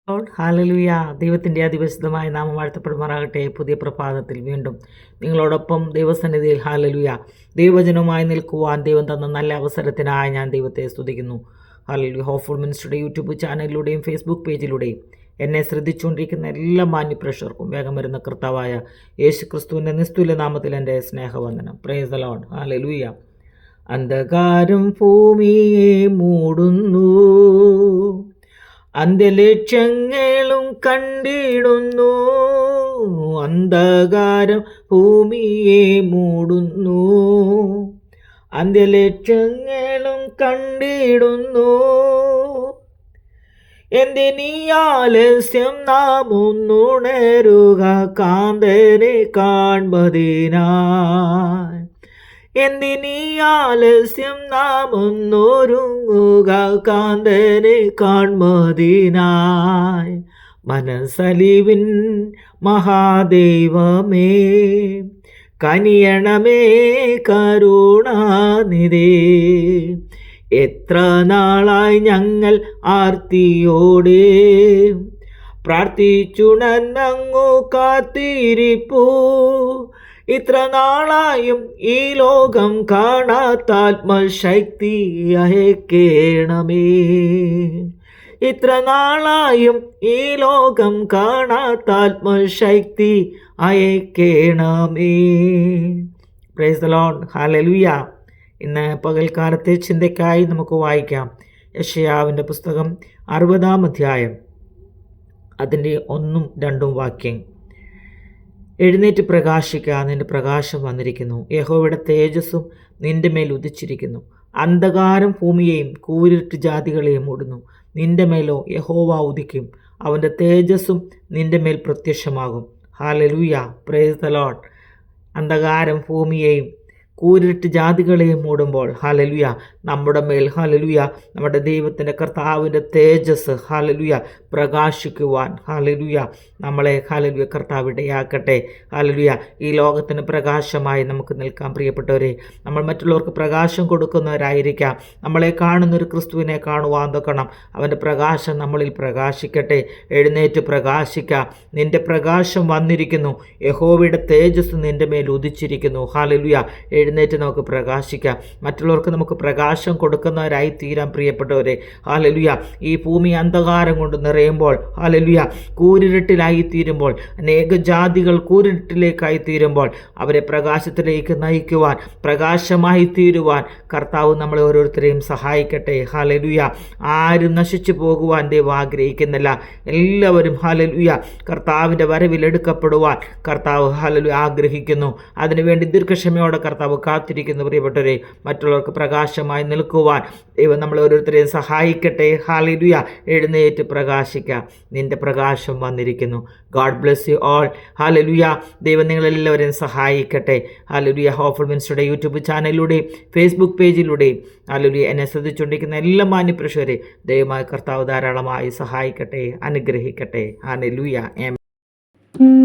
ഹാലലുയ. ദൈവത്തിൻ്റെ അതിപരിശുദ്ധമായ നാമം വാഴ്ത്തപ്പെടുമാറാകട്ടെ. പുതിയ പ്രഭാതത്തിൽ വീണ്ടും നിങ്ങളോടൊപ്പം ദൈവസന്നിധിയിൽ ഹാലലുയ ദൈവവചനവുമായി നിൽക്കുവാൻ ദൈവം തന്ന നല്ല അവസരത്തിനായി ഞാൻ ദൈവത്തെ സ്തുതിക്കുന്നു. ഹാലലുയ. ഹോപ്പ്ഫുൾ മിനിസ്റ്ററുടെ യൂട്യൂബ് ചാനലിലൂടെയും ഫേസ്ബുക്ക് പേജിലൂടെയും എന്നെ ശ്രദ്ധിച്ചുകൊണ്ടിരിക്കുന്ന എല്ലാ മാന്യപ്രേക്ഷകർക്കും വേഗം വരുന്ന കർത്താവായ യേശു ക്രിസ്തുവിൻ്റെ നിസ്തുല്യ നാമത്തിൽ എൻ്റെ സ്നേഹവന്ദനം. Praise the Lord. ഹാലലുയ. അന്ധകാരം ഭൂമിയെ മൂടുന്നു, അന്ത്യലക്ഷ്യങ്ങളും കണ്ടിടുന്നു. അന്ധകാരം ഭൂമിയെ മൂടുന്നു, അന്ത്യലക്ഷ്യങ്ങളും കണ്ടിടുന്നു. എന്തിനീ ആലസ്യം, നാം ഒന്നുണരുക കാന്തനെ കാൺപതിനായി. എന്തിനീ ആലസ്യം, നാം ഒന്നൊരുങ്ങുക കാന്തനെ കാൺമതിനായി. മനസ്സലിവിൻ മഹാദൈവമേ, കനിയണമേ കരുണാനിധേ. എത്ര നാളായി ഞങ്ങൾ ആർത്തിയോടെ പ്രാർത്ഥിച്ചുണർന്നങ്ങു കാത്തിരിപ്പൂ. ഇത്ര നാളായും ഈ ലോകം കാണാത്താത്മശക്തി അയക്കേണമേ. ഇത്ര നാളായും ഈ ലോകം കാണാത്താത്മശക്തി അയക്കേണമേ. Praise the Lord. ഹല്ലേലൂയ. ഇന്ന് പകൽക്കാലത്തെ ചിന്തയ്ക്കായി നമുക്ക് വായിക്കാം യെശയ്യാവിൻ്റെ പുസ്തകം 60-ാം അധ്യായം, അതിൻ്റെ 1-2 വാക്യം. എഴുന്നേറ്റ് പ്രകാശിക്കുക, നിന്റെ പ്രകാശം വന്നിരിക്കുന്നു, യഹോവയുടെ തേജസ്സും നിന്റെ മേൽ ഉദിച്ചിരിക്കുന്നു. അന്ധകാരം ഭൂമിയെയും കൂരിരുട്ട് ജാതികളെയും മൂടുന്നു. നിന്റെ മേലോ യഹോവ ഉദിക്കും, അവൻ്റെ തേജസ്സും നിന്റെ മേൽ പ്രത്യക്ഷമാകും. ഹല്ലേലൂയ. Price the Lord. അന്ധകാരം ഭൂമിയെയും കൂരിട്ട് ജാതികളെയും മൂടുമ്പോൾ ഹല്ലേലൂയ നമ്മുടെ മേൽ ഹല്ലേലൂയ നമ്മുടെ ദൈവത്തിൻ്റെ കർത്താവിൻ്റെ തേജസ് ഹല്ലേലൂയ പ്രകാശിക്കുവാൻ ഹല്ലേലൂയ നമ്മളെ ഹല്ലേലൂയ കർത്താവ് ഇടയാക്കട്ടെ. ഹല്ലേലൂയ. ഈ ലോകത്തിന് പ്രകാശമായി നമുക്ക് നിൽക്കാം. പ്രിയപ്പെട്ടവരെ, നമ്മൾ മറ്റുള്ളവർക്ക് പ്രകാശം കൊടുക്കുന്നവരായിരിക്കാം. നമ്മളെ കാണുന്നൊരു ക്രിസ്തുവിനെ കാണുവാൻ നോക്കണം. അവൻ്റെ പ്രകാശം നമ്മളിൽ പ്രകാശിക്കട്ടെ. എഴുന്നേറ്റ് പ്രകാശിക്കാം. നിന്റെ പ്രകാശം വന്നിരിക്കുന്നു, യഹോവയുടെ തേജസ് നിന്റെ മേൽ ഉദിച്ചിരിക്കുന്നു. ഹല്ലേലൂയ. എഴുന്നേറ്റ് നമുക്ക് പ്രകാശിക്കാം. മറ്റുള്ളവർക്ക് നമുക്ക് പ്രകാശം കൊടുക്കുന്നവരായി തീരാൻ പ്രിയപ്പെട്ടവരെ. ഹല്ലേലൂയ. ഈ ഭൂമി അന്ധകാരം കൊണ്ട് നിറയുമ്പോൾ ഹല്ലേലൂയ കൂരിരുട്ടിലായി തീരുമ്പോൾ, അനേക ജാതികൾ കൂരിരുട്ടിലേക്കായി തീരുമ്പോൾ അവരെ പ്രകാശത്തിലേക്ക് നയിക്കുവാൻ, പ്രകാശമായി തീരുവാൻ കർത്താവ് നമ്മളെ ഓരോരുത്തരെയും സഹായിക്കട്ടെ. ഹല്ലേലൂയ. ആരും നശിച്ചു പോകുവാൻ ദൈവം ആഗ്രഹിക്കുന്നില്ല. എല്ലാവരും ഹല്ലേലൂയ കർത്താവിൻ്റെ വരവിൽ എടുക്കപ്പെടുവാൻ കർത്താവ് ഹല്ലേലൂയ ആഗ്രഹിക്കുന്നു. അതിനുവേണ്ടി ദീർഘക്ഷമയോടെ കർത്താവ് കാത്തിരിക്കുന്നു. പ്രിയപ്പെട്ടവരെ, മറ്റുള്ളവർക്ക് പ്രകാശമായി നിൽക്കുവാൻ ദൈവം നമ്മളെ ഓരോരുത്തരെയും സഹായിക്കട്ടെ. ഹല്ലേലൂയ. എഴുന്നേറ്റ് പ്രകാശിക്കാം. നിന്റെ പ്രകാശം വന്നിരിക്കുന്നു. God bless you all. Hallelujah. ദൈവം നിങ്ങളെല്ലാവരെയും സഹായിക്കട്ടെ. ഹല്ലേലൂയ. ഹോപ്പ്ഫുൾ മിനിസ്റ്ററുടെ യൂട്യൂബ് ചാനലിലൂടെയും ഫേസ്ബുക്ക് പേജിലൂടെയും ഹല്ലേലൂയ എന്നെ ശ്രദ്ധിച്ചുകൊണ്ടിരിക്കുന്ന എല്ലാ മാന്യപ്രേക്ഷകരെ ദൈവമായ കർത്താവ് ധാരാളമായി സഹായിക്കട്ടെ, അനുഗ്രഹിക്കട്ടെ. ഹല്ലേലൂയ. ആമേൻ.